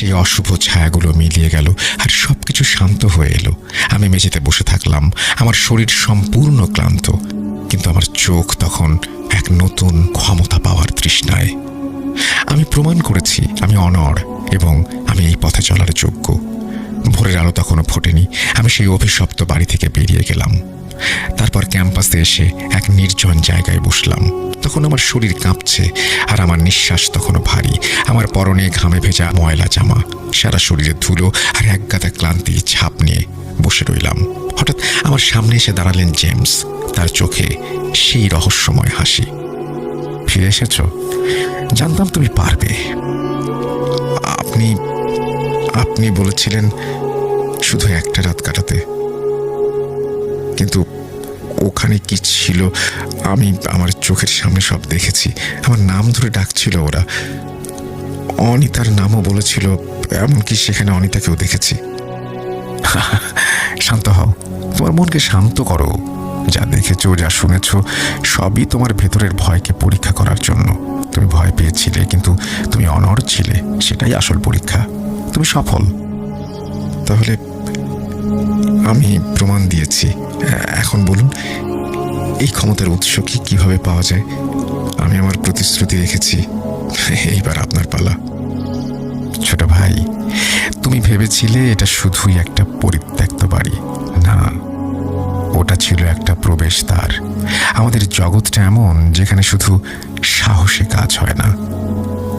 সেই অশুভ ছায়াগুলো মিলিয়ে গেল আর সবকিছু শান্ত হয়ে এলো। আমি মেঝেতে বসে থাকলাম, আমার শরীর সম্পূর্ণ ক্লান্ত, কিন্তু আমার চোখ তখন এক নতুন ক্ষমতা পাওয়ার তৃষ্ণায়। আমি প্রমাণ করেছি আমি অনড় এবং আমি এই পথে চলার যোগ্য। ভোরের আলো তখনও ফোটেনি। আমি সেই অভিশপ্ত বাড়ি থেকে বেরিয়ে গেলাম। তারপর ক্যাম্পাসে এসে এক নির্জন জায়গায় বসলাম। তখন আমার শরীর কাঁপছে আর আমার নিঃশ্বাস তখনও ভারী। আমার পরনে ঘামে ভেজা ময়লা জামা, সারা শরীরে ধুলো আর একগাদা ক্লান্তি ছাপ নিয়ে বসে রইলাম। হঠাৎ আমার সামনে এসে দাঁড়ালেন জেমস। তার চোখে সেই রহস্যময় হাসি। ফিরে এসেছ? জানতাম তুমি পারবে। আপনি আপনি বলেছিলেন শুধু একটা রাত কাটাতে, কিন্তু ওখানে কি ছিল আমি আমার চোখের সামনে সব দেখেছি। আমার নাম ধরে ডাকছিল ওরা, অনিতার নামও বলেছিল, এমনকি সেখানে অনিতাকেও দেখেছি। শান্ত হও, তোমার মনকে শান্ত করো। যা দেখেছো, যা শুনেছ, সবই তোমার ভেতরের ভয়কে পরীক্ষা করার জন্য। তুমি ভয় পেয়েছিলে, কিন্তু তুমি অনড় ছিলে, সেটাই আসল পরীক্ষা। তুমি সফল। তাহলে আমি প্রমাণ দিয়েছি। এখন বলুন, এই ক্ষমতার উৎস কি, কিভাবে পাওয়া যায়? আমি আমার প্রতিশ্রুতি রেখেছি। এইবার আপনার পালা। ছোট ভাই, তুমি ভেবেছিলে এটা শুধুই একটা পরিত্যক্ত বাড়ি। না, ওটা ছিল একটা প্রবেশদ্বার। আমাদের জগৎটা এমন যেখানে শুধু সাহসে কাজ হয় না,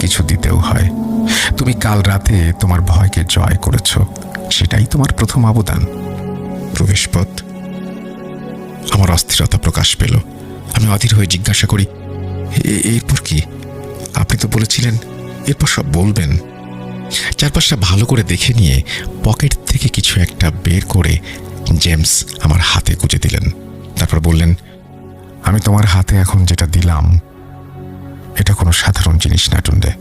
কিছু দিতেও হয়। তুমি কাল রাতে তোমার ভয়কে জয় করেছ, সেটাই তোমার প্রথম অবদান। প্রবেশপথ। আমার অস্থিরতা প্রকাশ পেল। আমি অধীর হয়ে জিজ্ঞাসা করি, এরপর কি? আপনি তো বলেছিলেন এরপর সব বলবেন। চারপাশটা ভালো করে দেখে নিয়ে পকেট থেকে কিছু একটা বের করে জেমস আমার হাতে গুঁজে দিলেন। তারপর বললেন, আমি তোমার হাতে এখন যেটা দিলাম, এটা কোনো সাধারণ জিনিস না টুন্ডে।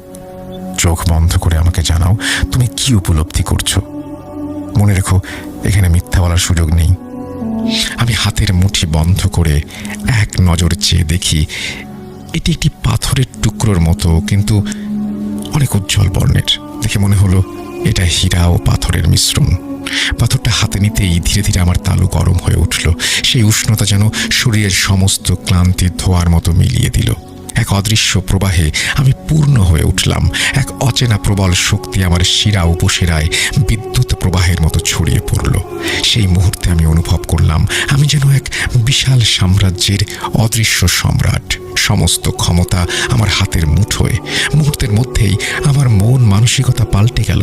চোখ বন্ধ করে আমাকে জানাও তুমি কি উপলব্ধি করছো। মনে রেখো, এখানে মিথ্যা বলার সুযোগ নেই। আমি হাতের মুঠি বন্ধ করে এক নজর চেয়ে দেখি এটি একটি পাথরের টুকরোর মতো, কিন্তু অনেক উজ্জ্বল বর্ণের। দেখে মনে হলো এটা হীরা ও পাথরের মিশ্রণ। পাথরটা হাতে নিতেই ধীরে ধীরে আমার তালু গরম হয়ে উঠল। সেই উষ্ণতা যেন শরীরের সমস্ত ক্লান্তি ধোয়ার মতো মিলিয়ে দিল। এক অদৃশ্য প্রবাহে আমি পূর্ণ হয়ে উঠলাম। এক অচেনা প্রবল শক্তি আমার শিরা উপশিরায় বিদ্যুৎ প্রবাহের মতো ছড়িয়ে পড়ল। সেই মুহূর্তে আমি অনুভব করলাম আমি যেন এক বিশাল সাম্রাজ্যের অদৃশ্য সম্রাট। সমস্ত ক্ষমতা আমার হাতের মুঠোয়। মুহূর্তের মধ্যেই আমার মন মানসিকতা পাল্টে গেল।